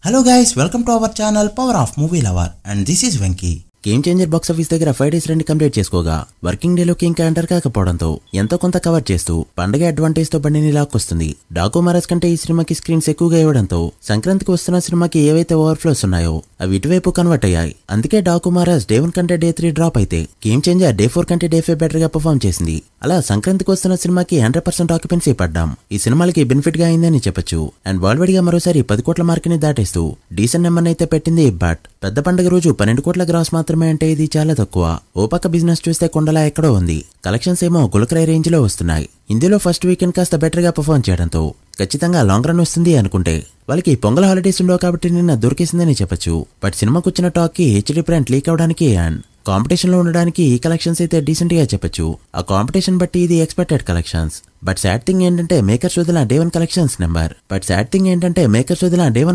Hello guys, welcome to our channel Power of Movie Lover and this is Venky. Game changer box office దగ్గర 5 days రండి complete చేసుకోగా working డేలోకి ఇంకా enter కాకపోవడంతో ఎంతో కొంత cover చేస్తూ పండుగ అడ్వాంటేజ్ తో బండిని లాక్కొస్తుంది. డాకు మహారాజ్ కంటే ఈ సినిమాకి స్క్రీన్స్ ఎక్కువగా ఇవ్వడంతో సంక్రాంతికి వస్తున్న సినిమాకి ఏవైతే ఓవర్ఫ్లోస్ ఉన్నాయో అవి ఇటువైపు కన్వర్ట్ అయ్యాయి. అందుకే డాకు మహారాజ్ డే 1 కంటే డే 3 డ్రాప్ అయితే గేమ్ చేంజర్ డే 4 కంటే డే 5 బెటర్ గా పర్ఫార్మ్ చేసింది. అలా సంక్రాంతికి వస్తున్న సినిమాకి 100% ఆక్యుపెన్సీ పడ్డాం. ఈ సినిమాలకి బెనిఫిట్ గా అయిందని చెప్పొచ్చు. అండ్ వరల్డ్ వైడ్ గా మరోసారి 10 కోట్ల మార్క్ ని దాటేస్తూ డీసెంట్ నెంబర్ అయితే పెట్టింది. బట్ పెద్ద పండుగ రోజు 12 కోట్ల గ్రాస్ మాత్రమే అంటే ఇది చాలా తక్కువ. ఓ పక్క బిజినెస్ చూస్తే కొండలా ఎక్కడో ఉంది. కలెక్షన్స్ ఏమో గులకరై రేంజ్ లో వస్తున్నాయి. ఇందులో ఫస్ట్ వీకెండ్ కాస్త బెటర్ గా పర్ఫార్మ్ చేయడంతో ఖచ్చితంగా లాంగ్ రన్ వస్తుంది అనుకుంటే వాళ్ళకి పొంగల్ హాలిడేస్ ఉండవు కాబట్టి నిన్న దొరికేసిందని చెప్పొచ్చు. బట్ సినిమాకు వచ్చిన టాక్ కి హెచ్డి ప్రింట్ లీక్ అవడానికి అండ్ కాంపిటీషన్ లో ఉండడానికి ఈ కలెక్షన్స్ అయితే డీసెంట్ గా చెప్పొచ్చు. ఆ కాంపిటీషన్ బట్టి ఇది expected collections. But sad thing ఏంటంటే మేకర్స్ వదిలిన డే 1 కలెక్షన్స్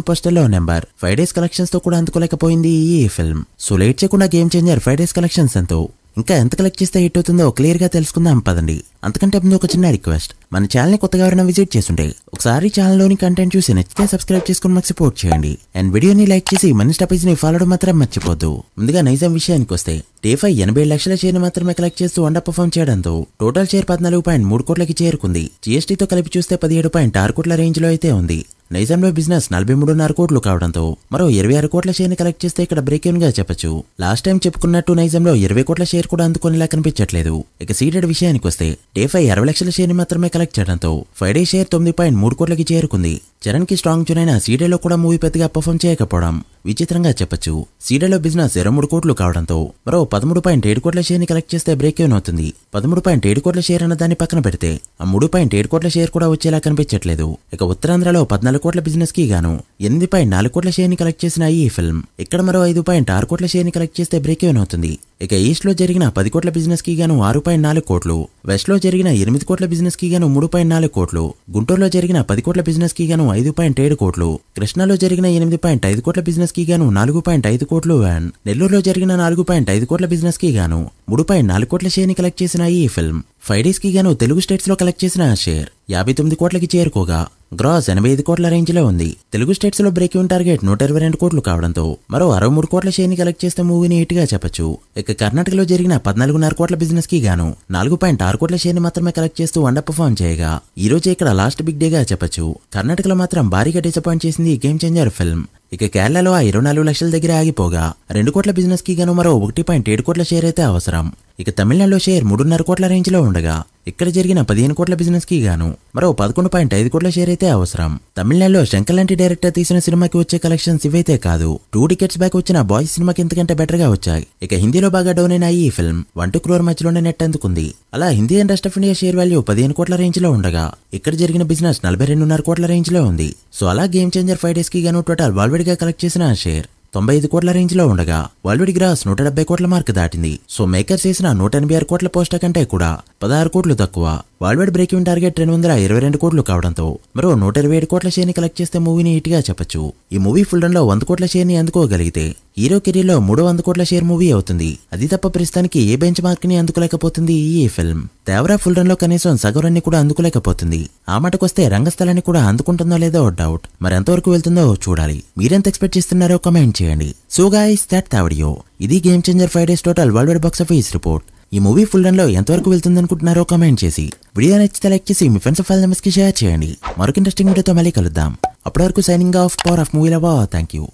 పోస్టర్ లో నెంబర్ 5 డేస్ కలెక్షన్స్ తో కూడా అందుకోలేకపోయింది ఈ ఫిల్మ్. సో లేట్ చేయకుండా గేమ్ చేంజర్ 5 డేస్ కలెక్షన్స్ ఎంతో ఇంకా ఎంత కలెక్ట్ చేస్తే హిట్ అవుతుందో క్లియర్ గా తెలుసుకుందాం పదండి. అంతకంటే ముందు ఒక చిన్న రిక్వెస్ట్, మన ఛానల్ ని కొత్తగా ఎవరైనా విజిట్ చేస్తుంటే ఒకసారి ఛానల్ లోని కంటెంట్ చూసి నచ్చితే సబ్స్క్రైబ్ చేసుకుని మాకు సపోర్ట్ చేయండి. అండ్ వీడియోని లైక్ చేసి మన స్టాపేజ్ ని ఫాలో మాత్రం మర్చిపోద్దు. ముందుగా నైజాం విషయానికి వస్తే డే 5 87 లక్షల షేర్ మాత్రమే కలెక్ట్ చేస్తూ అండర్ పర్ఫార్మ్ చేయడంతో టోటల్ షేర్ 14.3 కోట్లకి చేరుకుంది. జీఎస్టీతో కలిపి చూస్తే 17.6 కోట్ల రేంజ్ లో అయితే ఉంది. నైజాంలో బిజినెస్ 43.5 కోట్లు కావడంతో మరో 26 కోట్ల షేర్ ని కలెక్ట్ చేస్తే ఇక్కడ బ్రేక్ ఈవెన్ గా చెప్పొచ్చు. లాస్ట్ టైం చెప్పుకున్నట్టు నైజాంలో 20 కోట్ల షేర్ కూడా అందుకునేలా కనిపించట్లేదు. ఇక సీడెడ్ విషయానికి వస్తే డే 5 60 లక్షల షేర్ ని మాత్రమే కలెక్ట్ చేయడంతో 5 డే షేర్ 9.3 కోట్లకి చేరుకుంది. చరణ్ కి స్ట్రాంగ్ జోనైన సీడేలో కూడా మూవీ పెద్దగా పర్ఫార్మ్ చేయకపోవడం విచిత్రంగా చెప్పొచ్చు. సీడేలో బిజినెస్ 23 కోట్లు కావడంతో మరో 13.7 కోట్ల షేర్ ని కలెక్ట్ చేస్తే బ్రేక్ ఈవెన్ అవుతుంది. 13.7 కోట్ల షేర్ అన్న దాన్ని పక్కన పెడితే ఆ 3.7 కోట్ల షేర్ కూడా వచ్చేలా కనిపించట్లేదు. ఇక ఉత్తరాంధ్రలో 14 కోట్ల బిజినెస్ కి గాను 8.4 కోట్ల షేర్ ని కలెక్ట్ చేసిన ఈ ఫిల్మ్ ఇక్కడ మరో 5.6 కోట్ల షేర్ ని కలెక్ట్ చేస్తే బ్రేక్ ఈవెన్ అవుతుంది. ఇక ఈస్ట్ లో జరిగిన 10 కోట్ల బిజినెస్ కి గాను 6.4 కోట్లు, వెస్ట్ లో జరిగిన 8 కోట్ల బిజినెస్ కి గాను 3.4 కోట్లు, గుంటూరులో జరిగిన 10 కోట్ల బిజినెస్ కి గాను 5.7 కోట్లు, కృష్ణాలో జరిగిన 8.5 కోట్ల బిజినెస్ కి గాను 4.5 కోట్లు అండ్ నెల్లూరులో జరిగిన 4.5 కోట్ల బిజినెస్ కి గాను 3.4 కోట్ల షేర్ ని కలెక్ట్ చేసిన ఈ ఫిల్మ్ 5 డేస్ కి గాను తెలుగు స్టేట్స్ లో కలెక్ట్ చేసిన షేర్ 59 కోట్లకి చేరుకోగా గ్రాస్ 85 కోట్ల రేంజ్ లో ఉంది. తెలుగు స్టేట్స్ లో బ్రేక్ ఈవెన్ టార్గెట్ 122 కోట్లు కావడంతో మరో 63 కోట్ల షేర్ ని కలెక్ట్ చేస్తే మూవీని హిట్ గా చెప్పొచ్చు. ఇక కర్ణాటకలో జరిగిన 14.5 కోట్ల బిజినెస్ కి గాను 4.6 కోట్ల షేర్ ని మాత్రమే కలెక్ట్ చేస్తూ అండర్ పర్ఫార్మ్ చేయగా ఈ రోజు ఇక్కడ లాస్ట్ బిగ్ డే గా చెప్పొచ్చు. కర్ణాటకలో మాత్రం భారీగా డిసప్పాయింట్ చేసింది గేమ్ చేంజర్ ఫిల్మ్. ఇక కేరళలో 24 లక్షల దగ్గర ఆగిపోగా 2 కోట్ల బిజినెస్ కి గాను మరో 1.7 కోట్ల షేర్ అయితే అవసరం. ఇక తమిళనాడులో షేర్ 3.5 కోట్ల రేంజ్ లో ఉండగా ఇక్కడ జరిగిన 15 కోట్ల బిజినెస్ కి గాను మరో 11.5 కోట్ల షేర్ అయితే అవసరం. తమిళనాడులో శంకర్ లాంటి డైరెక్టర్ తీసిన సినిమాకి వచ్చే కలెక్షన్స్ ఇవైతే కాదు. 2 డికెట్స్ బ్యాక్ వచ్చిన బాయ్స్ సినిమాకి ఇంతకంటే బెటర్ గా వచ్చాయి. ఇక హిందీలో బాగా డౌన్ అయిన ఈ ఫిల్మ్ 1-2 crore మధ్యలోనే నెట్ అందుకుంది. అలా Hindi and rest of India share value 15 కోట్ల రేంజ్ లో ఉండగా ఇక్కడ జరిగిన బిజినెస్ 42.5 కోట్ల రేంజ్ లో ఉంది. సో అలా గేమ్ చేంజర్ 5 డేస్ కి గాను టోటల్ వరల్డ్ వైడ్ గా కలెక్ట్ చేసిన షేర్ 95 కోట్ల రేంజ్ లో ఉండగా వరల్డ్ వైడ్ గ్రాస్ 170 కోట్ల మార్క్ దాటింది. సో మేకర్స్ చేసిన 186 కోట్ల పోస్టర్ కంటే కూడా 16 కోట్లు తక్కువ. World wide break even target 222 కోట్లు కావడంతో మరో 127 కోట్ల షేర్ ని కలెక్ట్ చేస్తే మూవీని హిట్ గా చెప్పొచ్చు. ఈ మూవీ ఫుల్ రన్ లో 100 కోట్ల షేర్ ని అందుకోగలిగితే హీరో కెరీర్ లో 300 కోట్ల షేర్ మూవీ అవుతుంది. అది తప్ప ప్రస్తుతానికి ఏ బెంచ్ మార్క్ ని అందుకోలేకపోతుంది ఈ ఫిల్మ్. దేవరా ఫుల్ రన్ లో కనీసం సగం రన్ ని కూడా అందుకోలేకపోతుంది. ఆ మాటకొస్తే రంగస్థలాన్ని కూడా అందుకుంటుందో లేదో డౌట్. మరి ఎంతవరకు వెళ్తుందో చూడాలి. మీరెంత ఎక్స్పెక్ట్ చేస్తున్నారో కామెంట్ చేయండి. So guys that the video. ఇది game changer 5 days total world wide box office report. ఈ మూవీ ఫుల్ రన్ లో ఎంతవరకు వెళ్తుంది అనుకుంటున్నారో కామెంట్ చేసి వీడియో నచ్చితే లైక్ చేసి మీ ఫ్రెండ్స్ ఫైల్ మెంబర్స్ కి షేర్ చేయండి. మరొక ఇంట్రెస్టింగ్ వీడియోతో మళ్ళీ కలుద్దాం. అప్పటి వరకు signing off power of movie lover. Thank you.